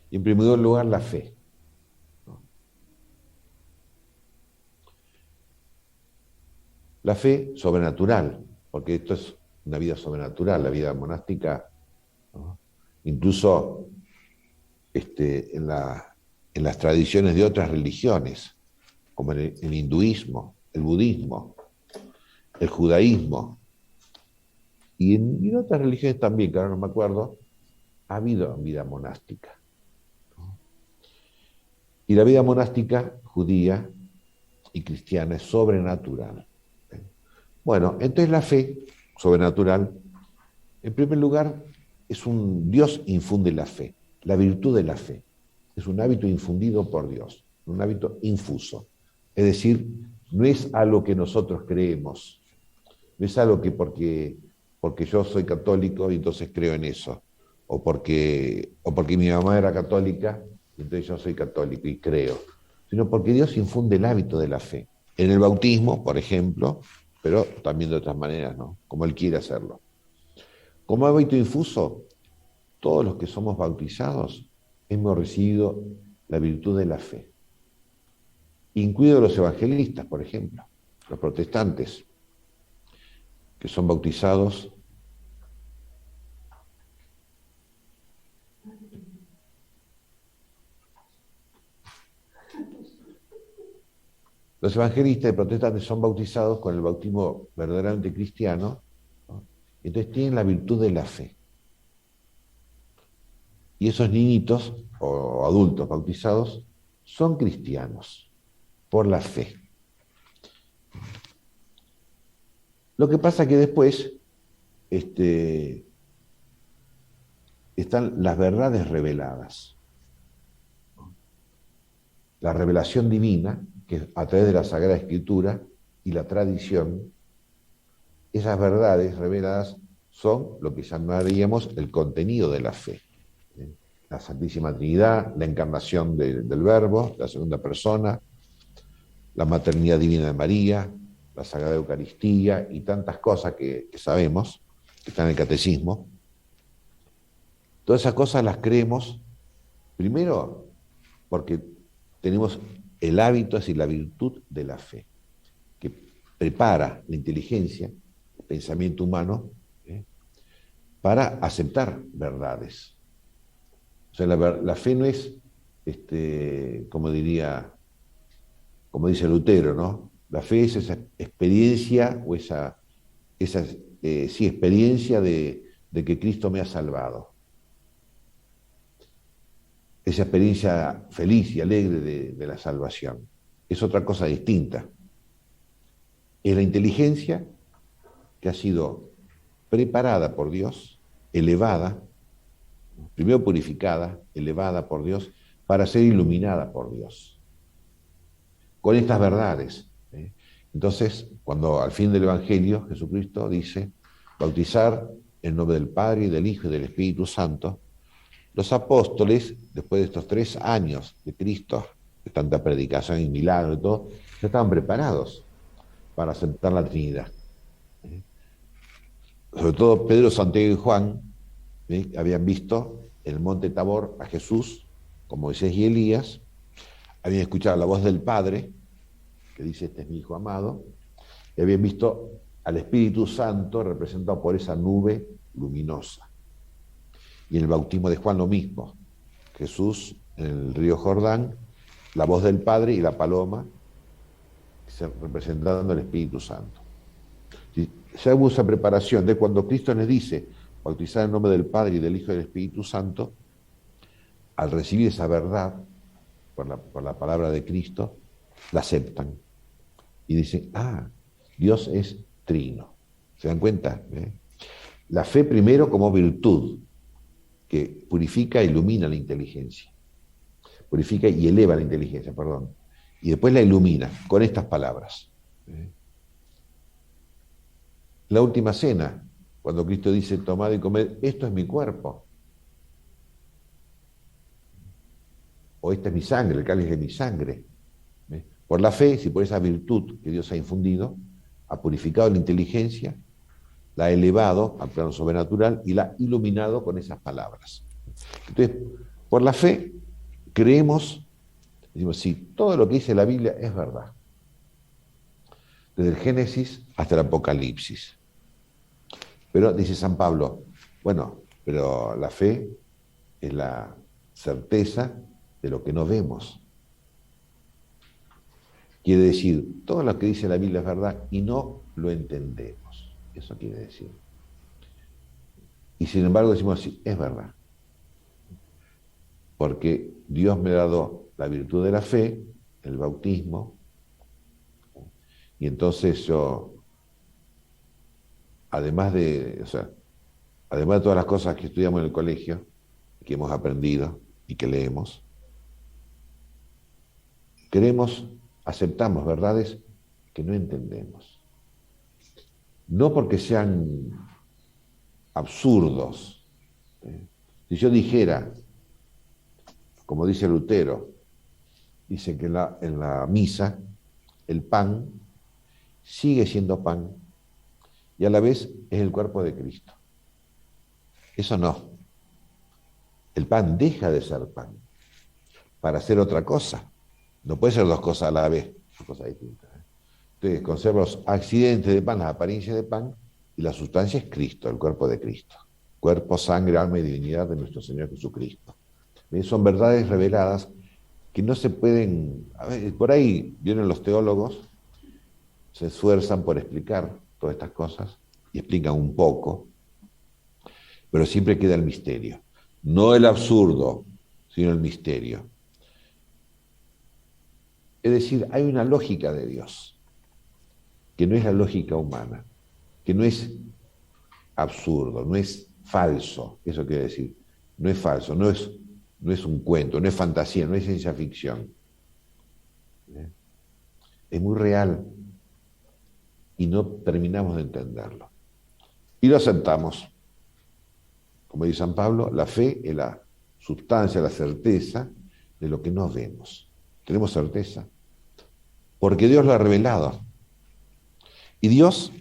Y en primer lugar, la fe, ¿no? La fe sobrenatural, porque esto es una vida sobrenatural, la vida monástica, ¿no? Incluso en las tradiciones de otras religiones, como en el hinduismo, el budismo, el judaísmo, y en otras religiones también, que ahora no me acuerdo, ha habido vida monástica. Y la vida monástica judía y cristiana es sobrenatural. Bueno, entonces la fe sobrenatural, en primer lugar, es un Dios infunde la fe, la virtud de la fe. Es un hábito infundido por Dios, un hábito infuso. Es decir, no es algo que nosotros creemos, no es algo que porque yo soy católico y entonces creo en eso, o porque mi mamá era católica y entonces yo soy católico y creo, sino porque Dios infunde el hábito de la fe. En el bautismo, por ejemplo, pero también de otras maneras, ¿no? Como Él quiere hacerlo. Como hábito infuso, todos los que somos bautizados hemos recibido la virtud de la fe, incluidos los evangelistas, por ejemplo, los protestantes, que son bautizados. Los evangelistas y protestantes son bautizados con el bautismo verdaderamente cristiano, ¿no? Entonces tienen la virtud de la fe. Y esos niñitos o adultos bautizados son cristianos por la fe. Lo que pasa es que después están las verdades reveladas. La revelación divina, que a través de la Sagrada Escritura y la tradición, esas verdades reveladas son lo que llamaríamos el contenido de la fe. La Santísima Trinidad, la encarnación del Verbo, la segunda persona, la maternidad divina de María, la Sagrada Eucaristía y tantas cosas que sabemos, que están en el catecismo. Todas esas cosas las creemos, primero, porque tenemos el hábito, es decir, la virtud de la fe, que prepara la inteligencia, el pensamiento humano, para aceptar verdades. O sea, la fe no es, como diría, como dice Lutero, ¿no? La fe es esa experiencia o esa sí, experiencia de que Cristo me ha salvado. Esa experiencia feliz y alegre de la salvación. Es otra cosa distinta. Es la inteligencia que ha sido preparada por Dios, elevada, primero purificada, elevada por Dios, para ser iluminada por Dios. Con estas verdades. Entonces, cuando al fin del Evangelio Jesucristo dice, bautizar en nombre del Padre, y del Hijo y del Espíritu Santo, los apóstoles, después de estos 3 años de Cristo, de tanta predicación y milagro y todo, ya estaban preparados para aceptar la Trinidad. Sobre todo Pedro, Santiago y Juan habían visto en el monte Tabor a Jesús, como Moisés y Elías, habían escuchado la voz del Padre, que dice, este es mi Hijo amado, y habían visto al Espíritu Santo representado por esa nube luminosa. Y en el bautismo de Juan lo mismo. Jesús en el río Jordán, la voz del Padre y la paloma representando el Espíritu Santo. Ya hubo esa preparación de cuando Cristo les dice bautizar en nombre del Padre y del Hijo y del Espíritu Santo, al recibir esa verdad por la palabra de Cristo, la aceptan y dicen, Dios es trino. ¿Se dan cuenta? La fe primero como virtud, que purifica e ilumina la inteligencia. Purifica y eleva la inteligencia, perdón. Y después la ilumina con estas palabras. La última cena, cuando Cristo dice, tomad y comed, esto es mi cuerpo. O esta es mi sangre, el cáliz de mi sangre. Por la fe, si por esa virtud que Dios ha infundido, ha purificado la inteligencia, la ha elevado al plano sobrenatural y la ha iluminado con esas palabras. Entonces, Por la fe creemos, decimos, sí, todo lo que dice la Biblia es verdad, desde el Génesis hasta el Apocalipsis. Pero dice San Pablo, bueno, pero la fe es la certeza de lo que no vemos. Quiere decir, todo lo que dice la Biblia es verdad y no lo entendemos. Eso quiere decir. Y sin embargo decimos así, es verdad. Porque Dios me ha dado la virtud de la fe, el bautismo, y entonces yo, además de, o sea, además de todas las cosas que estudiamos en el colegio, que hemos aprendido y que leemos, creemos, aceptamos verdades que no entendemos. No porque sean absurdos. Si yo dijera, como dice Lutero, dice que en la misa el pan sigue siendo pan y a la vez es el cuerpo de Cristo. Eso no. El pan deja de ser pan para hacer otra cosa. No puede ser dos cosas a la vez, son cosas distintas. Entonces conserva los accidentes de pan, las apariencias de pan, y la sustancia es Cristo, el cuerpo de Cristo. Cuerpo, sangre, alma y divinidad de nuestro Señor Jesucristo. Son verdades reveladas que no se pueden... A ver, por ahí vienen los teólogos, se esfuerzan por explicar todas estas cosas y explican un poco, pero siempre queda el misterio. No el absurdo, sino el misterio. Es decir, hay una lógica de Dios, que no es la lógica humana, que no es absurdo, no es falso, eso quiere decir, no es falso, no es un cuento, no es fantasía, no es ciencia ficción. Es muy real y no terminamos de entenderlo. Y lo aceptamos. Como dice San Pablo, la fe es la sustancia, la certeza de lo que no vemos. Tenemos certeza, porque Dios lo ha revelado. Y Dios,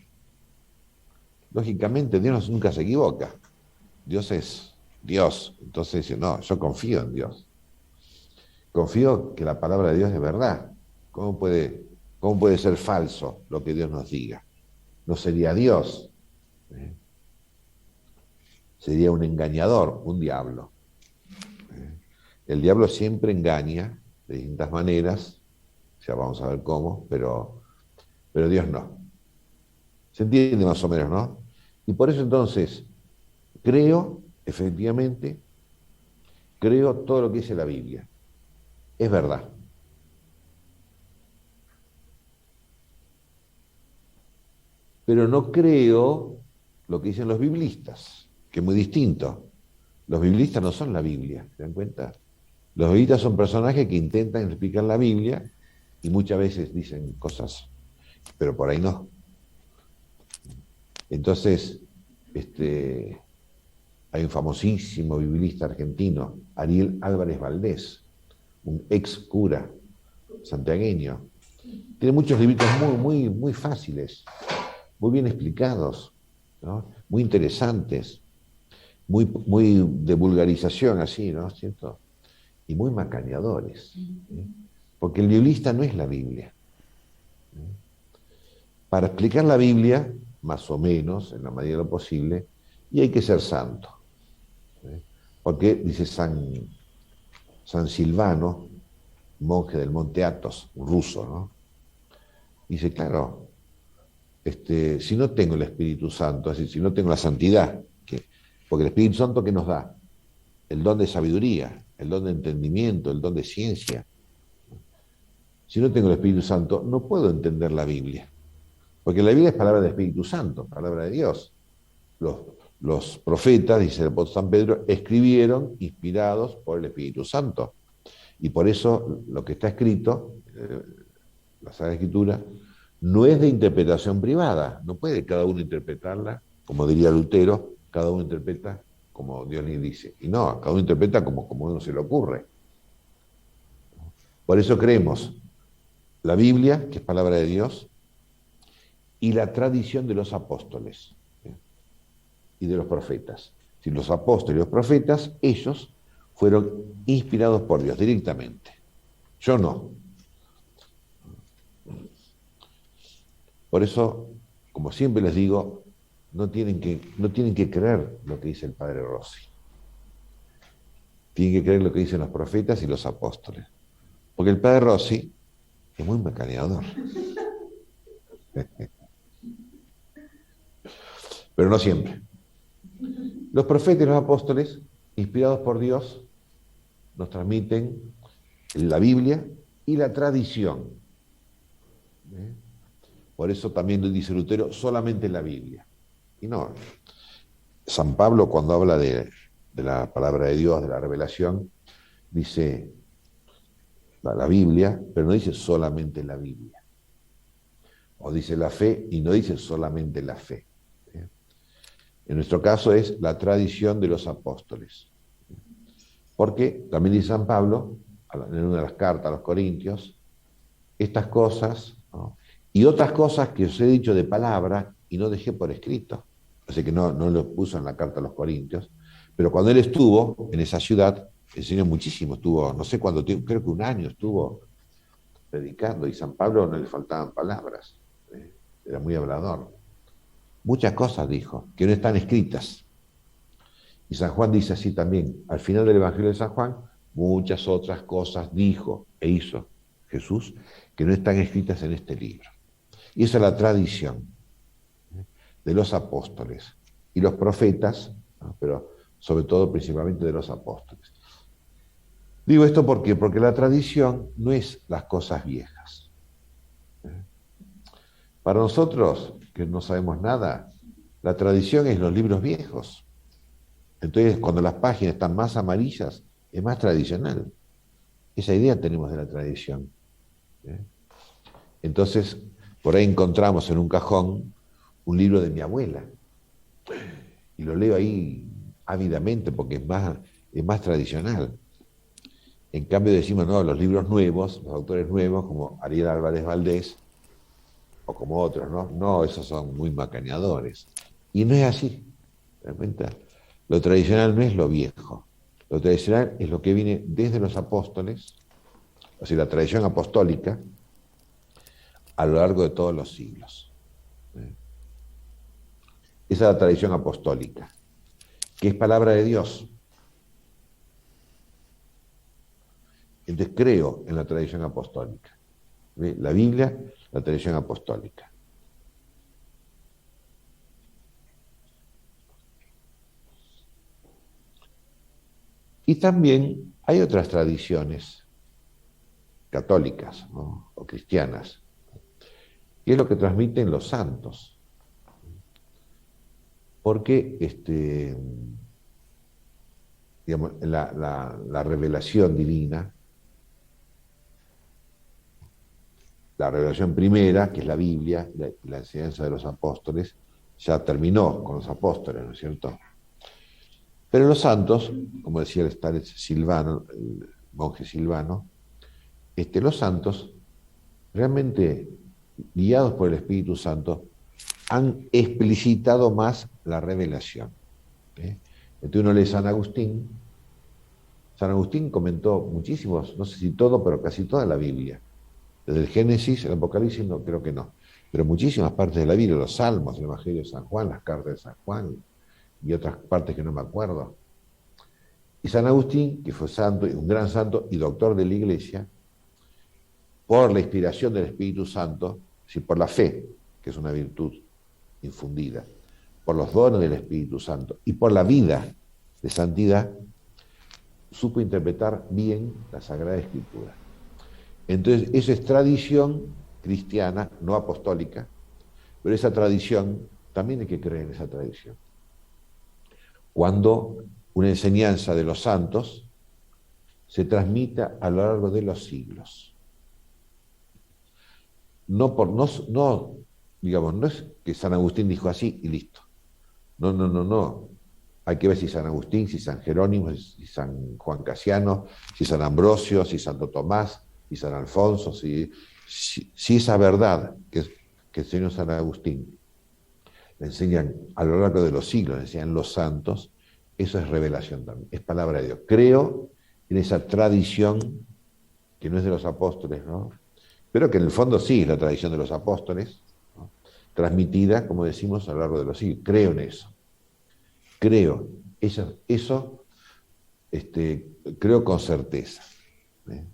lógicamente, Dios nunca se equivoca. Dios es Dios. Entonces dice, no, yo confío en Dios. Confío que la palabra de Dios es verdad. ¿Cómo puede ser falso lo que Dios nos diga? No sería Dios. Sería un engañador, un diablo. El diablo siempre engaña de distintas maneras, ya vamos a ver cómo, pero Dios no. ¿Se entiende más o menos, no? Y por eso entonces creo, efectivamente, creo todo lo que dice la Biblia. Es verdad. Pero no creo lo que dicen los biblistas, que es muy distinto. Los biblistas no son la Biblia, ¿se dan cuenta? Los biblistas son personajes que intentan explicar la Biblia y muchas veces dicen cosas, pero por ahí no. Entonces, hay un famosísimo biblista argentino, Ariel Álvarez Valdés, un ex cura santiagueño. Tiene muchos libritos muy fáciles, muy bien explicados, ¿no? Muy interesantes, muy de vulgarización así, ¿no? ¿Cierto? Y muy macaneadores. Porque el biblista no es la Biblia. Para explicar la Biblia, más o menos, en la medida de lo posible, y hay que ser santo. Porque dice San Silvano, monje del Monte Athos, ruso, ¿no? Dice, claro, si no tengo el Espíritu Santo, así, si no tengo la santidad, porque el Espíritu Santo, ¿qué nos da? El don de sabiduría, el don de entendimiento, el don de ciencia. Si no tengo el Espíritu Santo, no puedo entender la Biblia. Porque la Biblia es palabra del Espíritu Santo, palabra de Dios. Los profetas, dice el apóstol San Pedro, escribieron inspirados por el Espíritu Santo. Y por eso lo que está escrito, la Sagrada Escritura, no es de interpretación privada. No puede cada uno interpretarla, como diría Lutero, cada uno interpreta como Dios le dice. Y no, cada uno interpreta como uno se le ocurre. Por eso creemos la Biblia, que es palabra de Dios, y la tradición de los apóstoles y de los profetas. Si los apóstoles y los profetas, ellos fueron inspirados por Dios directamente. Yo no. Por eso, como siempre les digo, no tienen que creer lo que dice el padre Rossi. Tienen que creer lo que dicen los profetas y los apóstoles. Porque el padre Rossi es muy mecaneador. Pero no siempre. Los profetas y los apóstoles, inspirados por Dios, nos transmiten la Biblia y la tradición. Por eso también dice Lutero, solamente la Biblia. Y no, San Pablo cuando habla de la palabra de Dios, de la revelación, dice la Biblia, pero no dice solamente la Biblia. O dice la fe y no dice solamente la fe. En nuestro caso es la tradición de los apóstoles. Porque también dice San Pablo, en una de las cartas a los Corintios, estas cosas, ¿no? Y otras cosas que os he dicho de palabra y no dejé por escrito. Así que no lo puso en la carta a los Corintios. Pero cuando él estuvo en esa ciudad, enseñó muchísimo, estuvo, no sé cuánto tiempo, creo que un año estuvo predicando, y San Pablo no le faltaban palabras, era muy hablador. Muchas cosas dijo, que no están escritas. Y San Juan dice así también, al final del Evangelio de San Juan, muchas otras cosas dijo e hizo Jesús que no están escritas en este libro. Y esa es la tradición de los apóstoles y los profetas, ¿no? Pero sobre todo principalmente de los apóstoles. Digo esto porque la tradición no es las cosas viejas. Para nosotros, que no sabemos nada, la tradición es los libros viejos. Entonces, cuando las páginas están más amarillas, es más tradicional. Esa idea tenemos de la tradición. Entonces, por ahí encontramos en un cajón un libro de mi abuela. Y lo leo ahí ávidamente porque es más tradicional. En cambio decimos, no, los libros nuevos, los autores nuevos, como Ariel Álvarez Valdés, o como otros, ¿no? No, esos son muy macaneadores. Y no es así. Realmente, lo tradicional no es lo viejo. Lo tradicional es lo que viene desde los apóstoles, o sea, la tradición apostólica, a lo largo de todos los siglos. Esa es la tradición apostólica, que es palabra de Dios. Entonces creo en la tradición apostólica. La Biblia, la tradición apostólica. Y también hay otras tradiciones católicas, ¿no? O cristianas, que es lo que transmiten los santos. Porque digamos, la revelación divina, la revelación primera, que es la Biblia, la enseñanza de los apóstoles, ya terminó con los apóstoles, ¿no es cierto? Pero los santos, como decía el tal Silvano, el monje Silvano, los santos, realmente guiados por el Espíritu Santo, han explicitado más la revelación. Entonces uno lee San Agustín. San Agustín comentó muchísimos, no sé si todo, pero casi toda la Biblia. Desde el Génesis, el Apocalipsis, no, creo que no. Pero muchísimas partes de la Biblia, los Salmos, el Evangelio de San Juan, las cartas de San Juan y otras partes que no me acuerdo. Y San Agustín, que fue santo, un gran santo y doctor de la Iglesia, por la inspiración del Espíritu Santo, es por la fe, que es una virtud infundida, por los dones del Espíritu Santo y por la vida de santidad, supo interpretar bien la Sagrada Escritura. Entonces, esa es tradición cristiana, no apostólica, pero esa tradición, también hay que creer en esa tradición. Cuando una enseñanza de los santos se transmita a lo largo de los siglos. Digamos, no es que San Agustín dijo así y listo. No. Hay que ver si San Agustín, si San Jerónimo, si San Juan Casiano, si San Ambrosio, si Santo Tomás, si San Alfonso, si esa verdad que enseñó San Agustín la enseñan a lo largo de los siglos, la enseñan los santos, Eso es revelación también, es palabra de Dios. Creo en esa tradición que no es de los apóstoles, ¿no? Pero que en el fondo sí es la tradición de los apóstoles, ¿no? Transmitida, como decimos, a lo largo de los siglos. Creo en eso. Creo. Eso creo con certeza. ¿Eh?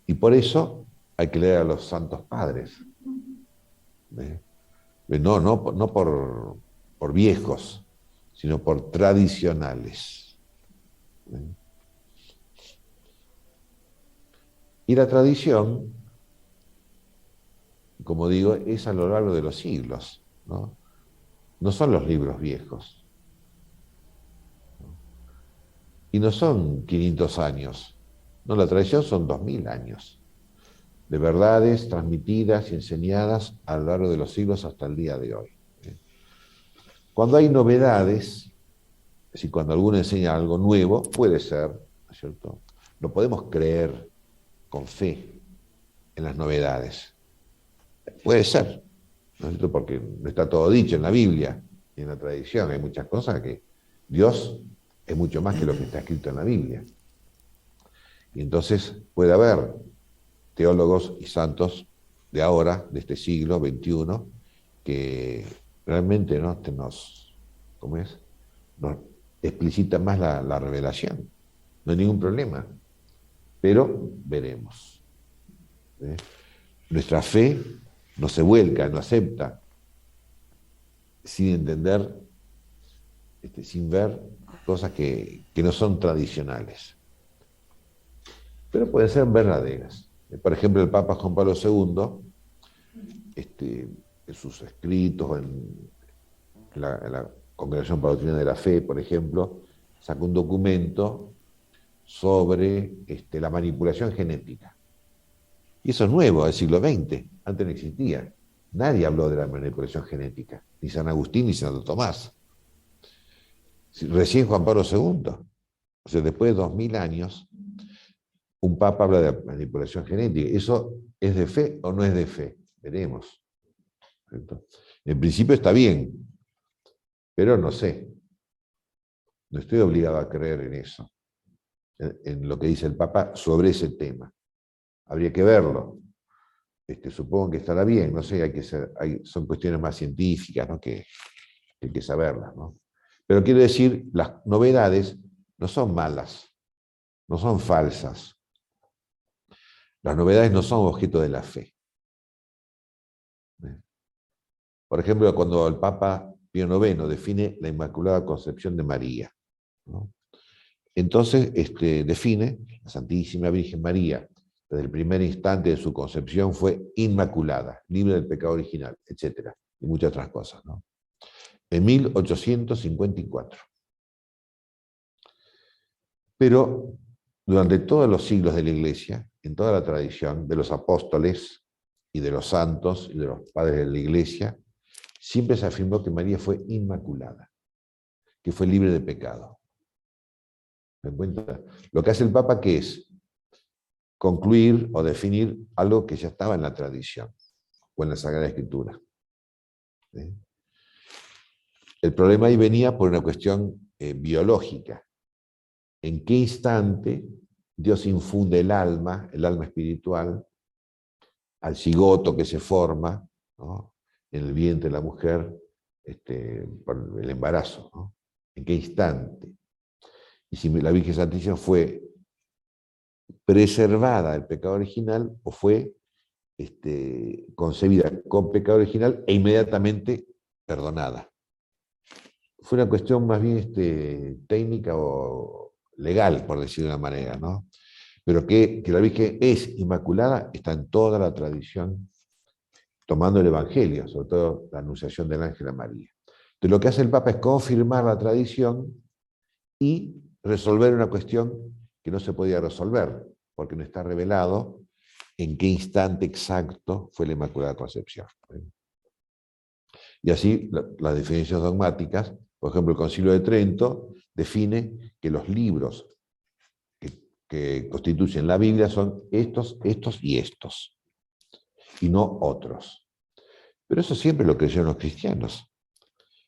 Y por eso hay que leer a los santos padres. ¿Eh? No por viejos, sino por tradicionales. ¿Eh? Y la tradición, como digo, es a lo largo de los siglos, ¿no? No son los libros viejos. Y no son 500 años. No, la tradición son 2000 años de verdades transmitidas y enseñadas a lo largo de los siglos hasta el día de hoy. Cuando hay novedades, es decir, cuando alguno enseña algo nuevo, puede ser, ¿no es cierto? No podemos creer con fe en las novedades. Puede ser, ¿no es cierto? Porque no está todo dicho en la Biblia y en la tradición. Hay muchas cosas que Dios es mucho más que lo que está escrito en la Biblia. Y entonces puede haber teólogos y santos de ahora, de este siglo XXI, que realmente, ¿no? ¿Cómo es? Nos explicita más la revelación. No hay ningún problema, pero veremos. ¿Eh? Nuestra fe no se vuelca, no acepta, sin entender, sin ver cosas que no son tradicionales, pero pueden ser verdaderas. Por ejemplo, el Papa Juan Pablo II, en sus escritos, en la Congregación para la Doctrina de la Fe, por ejemplo, sacó un documento sobre la manipulación genética. Y eso es nuevo, del siglo XX, antes no existía. Nadie habló de la manipulación genética, ni San Agustín ni Santo Tomás. Recién Juan Pablo II, o sea, después de 2000 años, un papa habla de manipulación genética. ¿Eso es de fe o no es de fe? Veremos. En principio está bien, pero no sé. No estoy obligado a creer en eso, en lo que dice el Papa sobre ese tema. Habría que verlo. Supongo que estará bien, no sé, son cuestiones más científicas, ¿no? que hay que saberlas, ¿no? Pero quiero decir, las novedades no son malas, no son falsas. Las novedades no son objeto de la fe. Por ejemplo, cuando el Papa Pío IX define la Inmaculada Concepción de María, ¿no? Entonces define la Santísima Virgen María, desde el primer instante de su concepción fue inmaculada, libre del pecado original, etc. Y muchas otras cosas, ¿no? En 1854. Pero durante todos los siglos de la Iglesia, en toda la tradición de los apóstoles y de los santos y de los padres de la Iglesia, siempre se afirmó que María fue inmaculada, que fue libre de pecado. ¿Me cuenta? Lo que hace el Papa, ¿qué es? Concluir o definir algo que ya estaba en la tradición o en la Sagrada Escritura. ¿Sí? El problema ahí venía por una cuestión biológica. ¿En qué instante Dios infunde el alma espiritual, al cigoto que se forma, ¿no? En el vientre de la mujer por el embarazo? ¿No? ¿En qué instante? Y si la Virgen Santísima fue preservada del pecado original o fue concebida con pecado original e inmediatamente perdonada. Fue una cuestión más bien técnica o legal, por decir de una manera, ¿no? Pero que la Virgen es inmaculada está en toda la tradición, tomando el Evangelio, sobre todo la anunciación del ángel a María. Entonces lo que hace el Papa es confirmar la tradición y resolver una cuestión que no se podía resolver, porque no está revelado en qué instante exacto fue la Inmaculada Concepción. Y así las definiciones dogmáticas, por ejemplo, el Concilio de Trento define que los libros que constituyen la Biblia son estos, estos y estos, y no otros. Pero eso siempre lo creyeron los cristianos.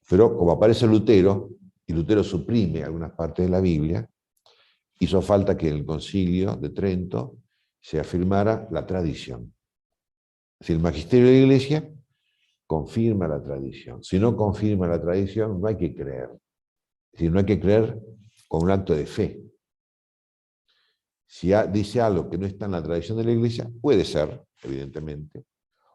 Pero como aparece Lutero, y Lutero suprime algunas partes de la Biblia, hizo falta que en el Concilio de Trento se afirmara la tradición. Si el magisterio de la Iglesia confirma la tradición. Si no confirma la tradición, no hay que creer. Es decir, no hay que creer con un acto de fe. Si dice algo que no está en la tradición de la Iglesia, puede ser, evidentemente,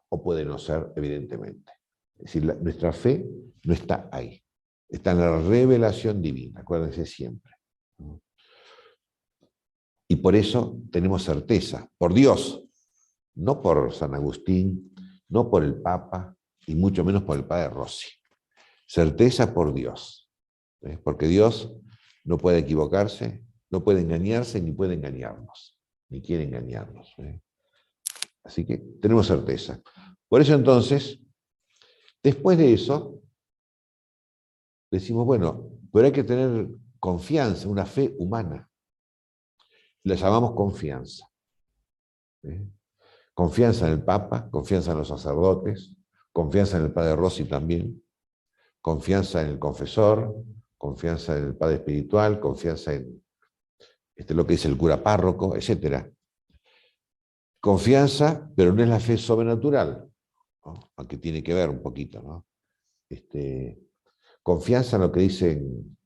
o puede no ser, evidentemente. Es decir, nuestra fe no está ahí. Está en la revelación divina, acuérdense siempre. Y por eso tenemos certeza, por Dios, no por San Agustín, no por el Papa, y mucho menos por el Padre Rossi. Certeza por Dios. Porque Dios no puede equivocarse, no puede engañarse, ni puede engañarnos, ni quiere engañarnos. Así que tenemos certeza. Por eso entonces, después de eso, decimos, bueno, pero hay que tener confianza, una fe humana. La llamamos confianza. Confianza en el Papa, confianza en los sacerdotes, confianza en el Padre Rossi también, confianza en el confesor, confianza en el Padre espiritual, confianza en lo que dice el cura párroco, etc. Confianza, pero no es la fe sobrenatural, ¿no? Aunque tiene que ver un poquito, ¿no? Confianza en lo que dicen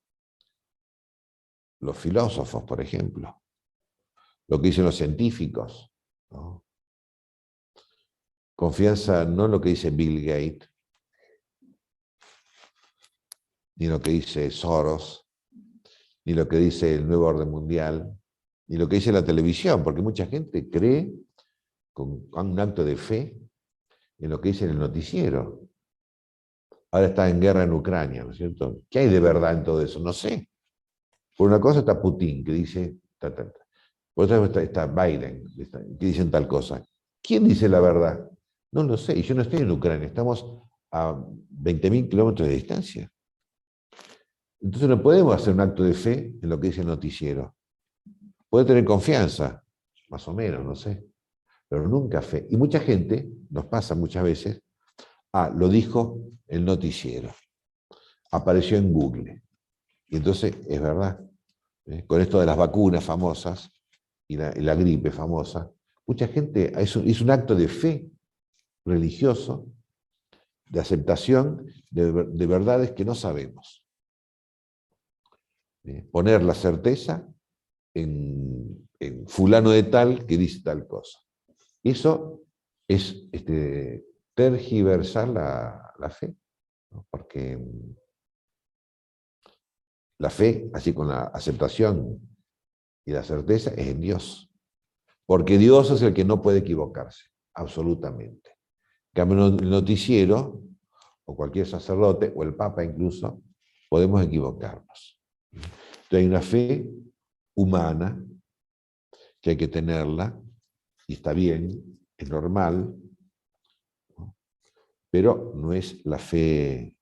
los filósofos, por ejemplo, lo que dicen los científicos, ¿no? Confianza no en lo que dice Bill Gates, ni lo que dice Soros, ni lo que dice el nuevo orden mundial, ni lo que dice la televisión, porque mucha gente cree con un acto de fe en lo que dice en el noticiero. Ahora está en guerra en Ucrania, ¿no es cierto? ¿Qué hay de verdad en todo eso? No sé. Por una cosa está Putin, que dice, por otra está Biden, que dicen tal cosa. ¿Quién dice la verdad? No lo sé, y yo no estoy en Ucrania, estamos a 20.000 kilómetros de distancia. Entonces no podemos hacer un acto de fe en lo que dice el noticiero. Puede tener confianza, más o menos, no sé, pero nunca fe. Y mucha gente, nos pasa muchas veces, lo dijo el noticiero, apareció en Google. Y entonces es verdad, con esto de las vacunas famosas y la gripe famosa, mucha gente hizo un acto de fe religioso, de aceptación de verdades que no sabemos. Poner la certeza en fulano de tal que dice tal cosa. Eso es tergiversar la fe, ¿no? Porque la fe, así con la aceptación y la certeza, es en Dios. Porque Dios es el que no puede equivocarse, absolutamente. En cambio, el noticiero, o cualquier sacerdote, o el Papa incluso, podemos equivocarnos. Entonces hay una fe humana que hay que tenerla, y está bien, es normal, ¿no? Pero no es la fe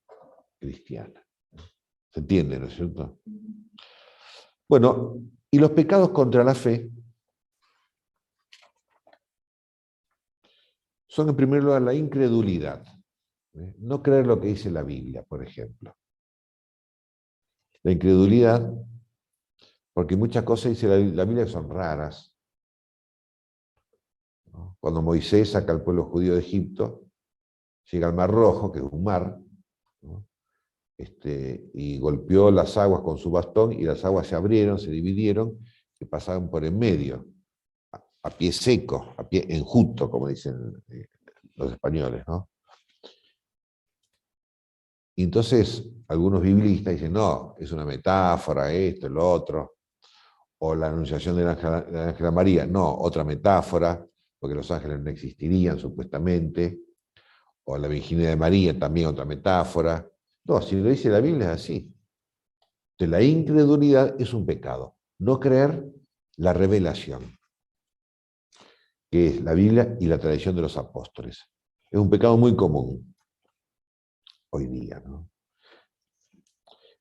cristiana. ¿Se entiende, no es cierto? Bueno, y los pecados contra la fe son en primer lugar la incredulidad. No creer lo que dice la Biblia, por ejemplo. La incredulidad, porque muchas cosas dice la Biblia que son raras, ¿no? Cuando Moisés saca al pueblo judío de Egipto, llega al Mar Rojo, que es un mar, ¿no? Y golpeó las aguas con su bastón y las aguas se abrieron, se dividieron y pasaron por en medio, a pie seco, a pie enjuto, como dicen los españoles, ¿no? Y entonces algunos biblistas dicen, no, es una metáfora, esto, lo otro, o la anunciación del ángel a María, no, otra metáfora, porque los ángeles no existirían supuestamente, o la Virginidad de María, también otra metáfora. No, si lo dice la Biblia es así. Entonces, la incredulidad es un pecado. No creer la revelación, que es la Biblia y la tradición de los apóstoles. Es un pecado muy común hoy día, ¿no?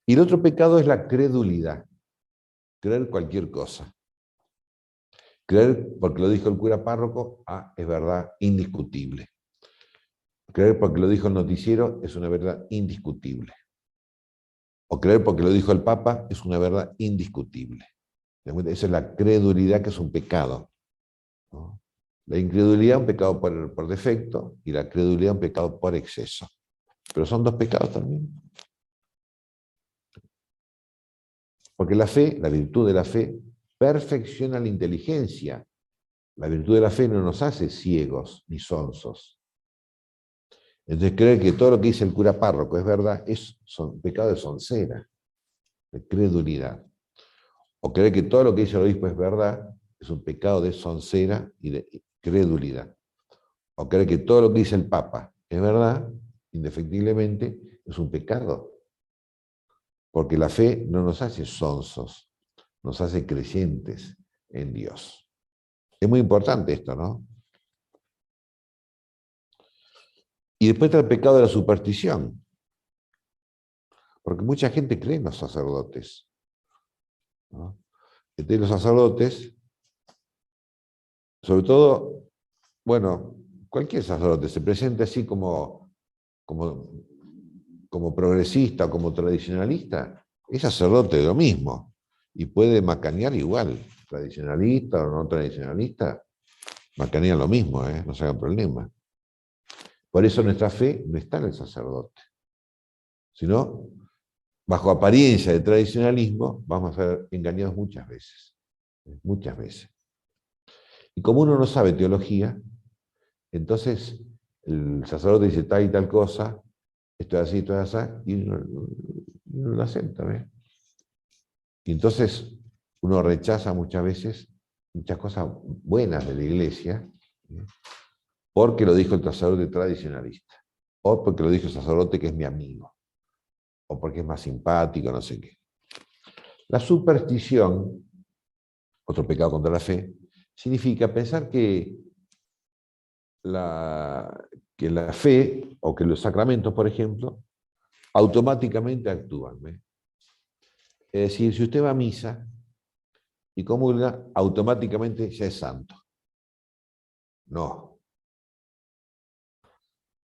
Y el otro pecado es la credulidad. Creer cualquier cosa. Creer, porque lo dijo el cura párroco, es verdad indiscutible. Creer porque lo dijo el noticiero es una verdad indiscutible. O creer porque lo dijo el Papa es una verdad indiscutible. Esa es la credulidad, que es un pecado, ¿no? La incredulidad es un pecado por defecto y la credulidad es un pecado por exceso. Pero son dos pecados también. Porque la fe, la virtud de la fe, perfecciona la inteligencia. La virtud de la fe no nos hace ciegos ni sonsos. Entonces creer que todo lo que dice el cura párroco es verdad es pecado de soncera, de credulidad. O creer que todo lo que dice el obispo es verdad es un pecado de soncera y de credulidad. O creer que todo lo que dice el Papa es verdad, indefectiblemente, es un pecado. Porque la fe no nos hace sonsos, nos hace creyentes en Dios. Es muy importante esto, ¿no? Y después está el pecado de la superstición. Porque mucha gente cree en los sacerdotes, ¿no? Entonces los sacerdotes, sobre todo, bueno, cualquier sacerdote se presenta así como, como progresista o como tradicionalista, es sacerdote de lo mismo y puede macanear igual, tradicionalista o no tradicionalista, macanean lo mismo, no se hagan problema. Por eso nuestra fe no está en el sacerdote, sino bajo apariencia de tradicionalismo vamos a ser engañados muchas veces, muchas veces. Y como uno no sabe teología, entonces el sacerdote dice tal y tal cosa, esto es así, esto es así, y uno lo acepta, ¿ves? Y entonces uno rechaza muchas veces muchas cosas buenas de la iglesia, ¿sí? Porque lo dijo el sacerdote tradicionalista, o porque lo dijo el sacerdote que es mi amigo, o porque es más simpático, no sé qué. La superstición, otro pecado contra la fe, significa pensar que la fe o que los sacramentos, por ejemplo, automáticamente actúan, ¿ves? Es decir, si usted va a misa y comulga, automáticamente ya es santo. No.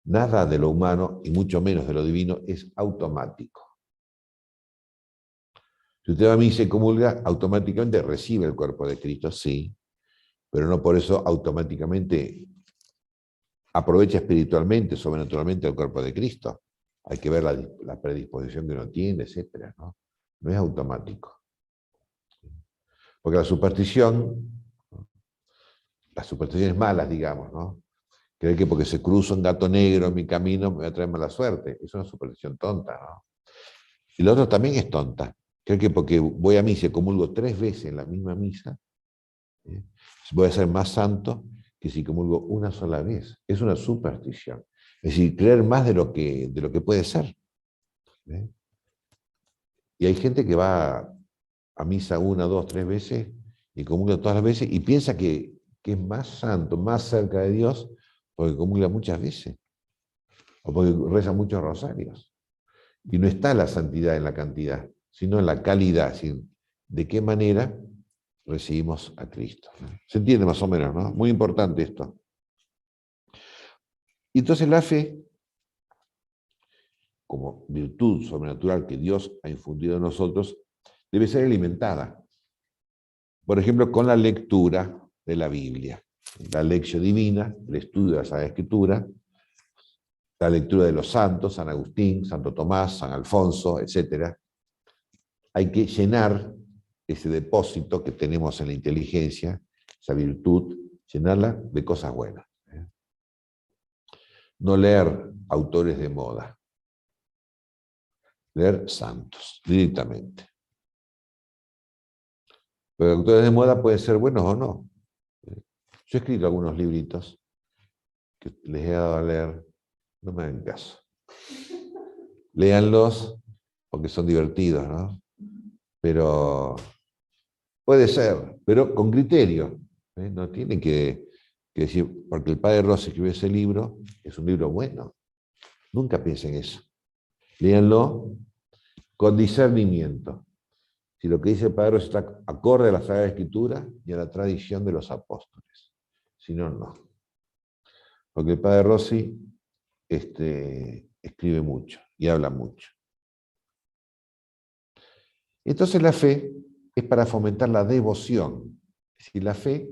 Nada de lo humano, y mucho menos de lo divino, es automático. Si usted va a misa y comulga, automáticamente recibe el cuerpo de Cristo, sí, pero no por eso automáticamente aprovecha espiritualmente, sobrenaturalmente el cuerpo de Cristo. Hay que ver la predisposición que uno tiene, etc., ¿no? No es automático. Porque las supersticiones malas, digamos, ¿no? Creer que porque se cruza un gato negro en mi camino me va a traer mala suerte. Es una superstición tonta, ¿no? Y la otra también es tonta. Creer que porque voy a misa y comulgo 3 veces en la misma misa, ¿eh? Voy a ser más santo que si comulgo una sola vez. Es una superstición. Es decir, creer más de lo que puede ser, ¿eh? Y hay gente que va a misa 1, 2, 3 veces y comulga todas las veces y piensa que es más santo, más cerca de Dios porque comulga muchas veces o porque reza muchos rosarios. Y no está la santidad en la cantidad, sino en la calidad, ¿sí? De qué manera recibimos a Cristo. ¿Se entiende más o menos, no? Muy importante esto. Y entonces la fe, como virtud sobrenatural que Dios ha infundido en nosotros, debe ser alimentada. Por ejemplo, con la lectura de la Biblia, la lección divina, el estudio de la Sagrada Escritura, la lectura de los santos, San Agustín, Santo Tomás, San Alfonso, etc. Hay que llenar ese depósito que tenemos en la inteligencia, esa virtud, llenarla de cosas buenas. No leer autores de moda, leer santos, directamente. Pero autores de moda pueden ser buenos o no. Yo he escrito algunos libritos que les he dado a leer, no me hagan caso. Léanlos porque son divertidos, ¿no? Pero puede ser, pero con criterio. No tienen que decir, porque el padre Rossi escribió ese libro, es un libro bueno. Nunca piensen eso. Léanlo con discernimiento. Si lo que dice el padre Rossi está acorde a la Sagrada Escritura y a la tradición de los apóstoles. Si no, no. Porque el padre Rossi escribe mucho y habla mucho. Entonces la fe es para fomentar la devoción. Es decir, la fe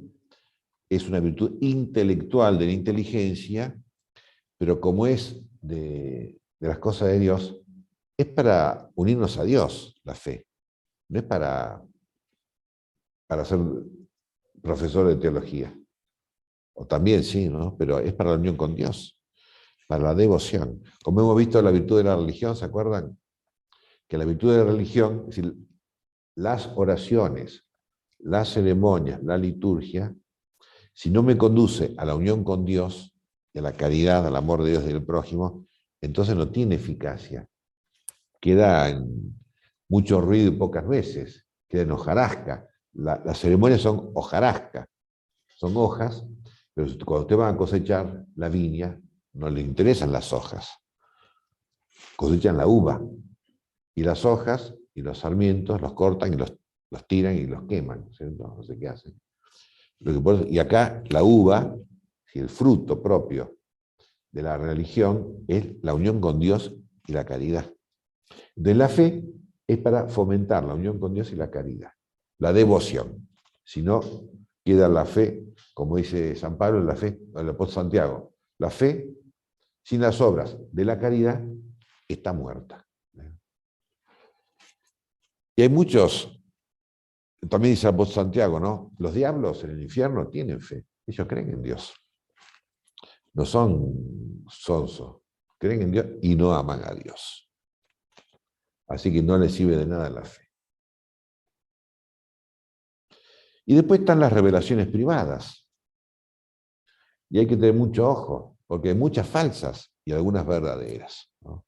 es una virtud intelectual de la inteligencia, pero como es de las cosas de Dios, es para unirnos a Dios la fe, no es para ser profesor de teología. O también sí, ¿no? Pero es para la unión con Dios, para la devoción. Como hemos visto la virtud de la religión, ¿se acuerdan? Que la virtud de la religión, es decir, las oraciones, las ceremonias, la liturgia, si no me conduce a la unión con Dios, y a la caridad, al amor de Dios y del prójimo, entonces no tiene eficacia. Queda en mucho ruido y pocas veces, queda en hojarasca. Las ceremonias son hojarasca, son hojas, pero cuando usted va a cosechar la viña, no le interesan las hojas, cosechan la uva, y las hojas y los sarmientos los cortan y los tiran y los queman, ¿cierto? No sé qué hacen. Y acá la uva, el fruto propio de la religión, es la unión con Dios y la caridad. De la fe es para fomentar la unión con Dios y la caridad, la devoción. Si no, queda la fe, como dice San Pablo, la fe, el apóstol Santiago, la fe sin las obras de la caridad está muerta. Y hay muchos, también dice el apóstol Santiago, ¿no? Los diablos en el infierno tienen fe, ellos creen en Dios. No son sonsos, creen en Dios y no aman a Dios. Así que no les sirve de nada la fe. Y después están las revelaciones privadas. Y hay que tener mucho ojo, porque hay muchas falsas y algunas verdaderas, ¿no?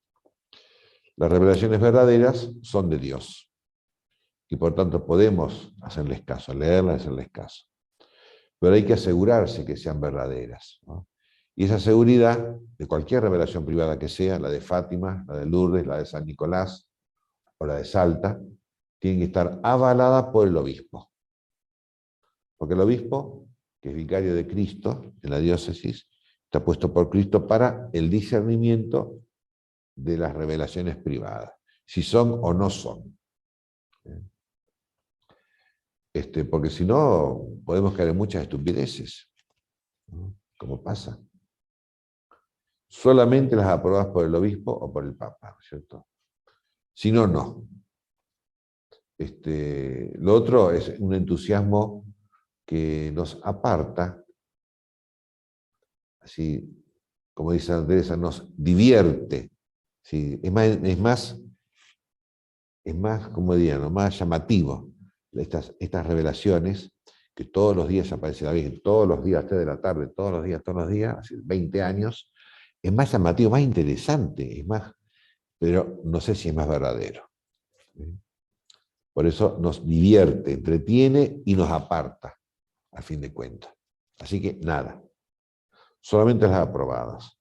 Las revelaciones verdaderas son de Dios. Y por tanto podemos hacerles caso, leerlas y hacerles caso. Pero hay que asegurarse que sean verdaderas, ¿no? Y esa seguridad de cualquier revelación privada que sea, la de Fátima, la de Lourdes, la de San Nicolás o la de Salta, tiene que estar avalada por el obispo. Porque el obispo, que es vicario de Cristo en la diócesis, está puesto por Cristo para el discernimiento de las revelaciones privadas, si son o no son. Porque si no, podemos caer en muchas estupideces, ¿no? Como pasa. Solamente las aprobadas por el obispo o por el papa, ¿cierto? Si no, no. Lo otro es un entusiasmo que nos aparta, así como dice Santa Teresa, nos divierte. ¿Sí? Es más, como diría, ¿no? Más llamativo estas revelaciones que todos los días aparece la Virgen, todos los días, 3 de la tarde, todos los días, así 20 años, es más llamativo, más interesante, es más, pero no sé si es más verdadero. Por eso nos divierte, entretiene y nos aparta, a fin de cuentas. Así que nada, solamente las aprobadas.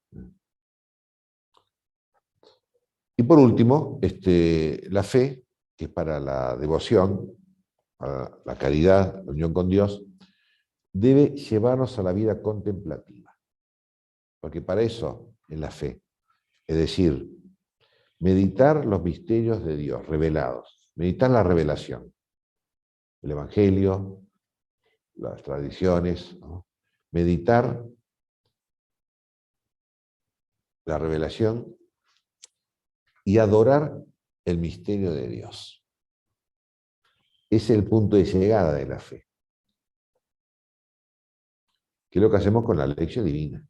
Y por último, la fe, que es para la devoción, para la caridad, la unión con Dios, debe llevarnos a la vida contemplativa. Porque para eso es la fe. Es decir, meditar los misterios de Dios revelados, meditar la revelación, el Evangelio, las tradiciones, ¿no? Meditar la revelación y adorar el misterio de Dios. Ese es el punto de llegada de la fe, que es lo que hacemos con la lección divina.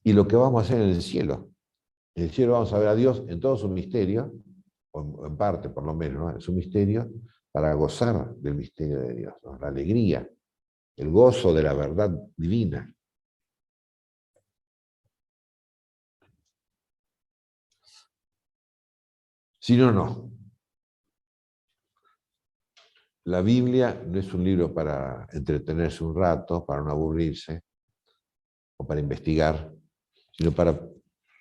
Y lo que vamos a hacer en el cielo. En el cielo vamos a ver a Dios en todo su misterio, o en parte por lo menos, ¿no? En su misterio, para gozar del misterio de Dios, ¿no? La alegría, el gozo de la verdad divina. Si no, no. La Biblia no es un libro para entretenerse un rato, para no aburrirse, o para investigar, sino para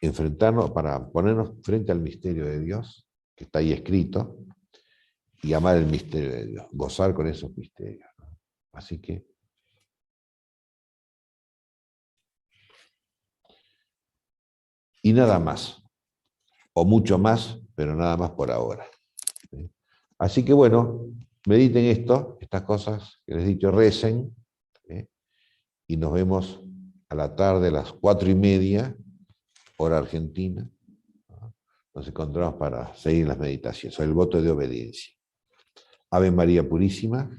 enfrentarnos, para ponernos frente al misterio de Dios, que está ahí escrito, y amar el misterio de Dios, gozar con esos misterios, ¿no? Así que, y nada más, o mucho más, pero nada más por ahora. Así que bueno, mediten esto, estas cosas que les he dicho, recen, ¿eh? Y nos vemos a la tarde, a las 4:30, hora argentina. Nos encontramos para seguir las meditaciones, el voto de obediencia. Ave María Purísima.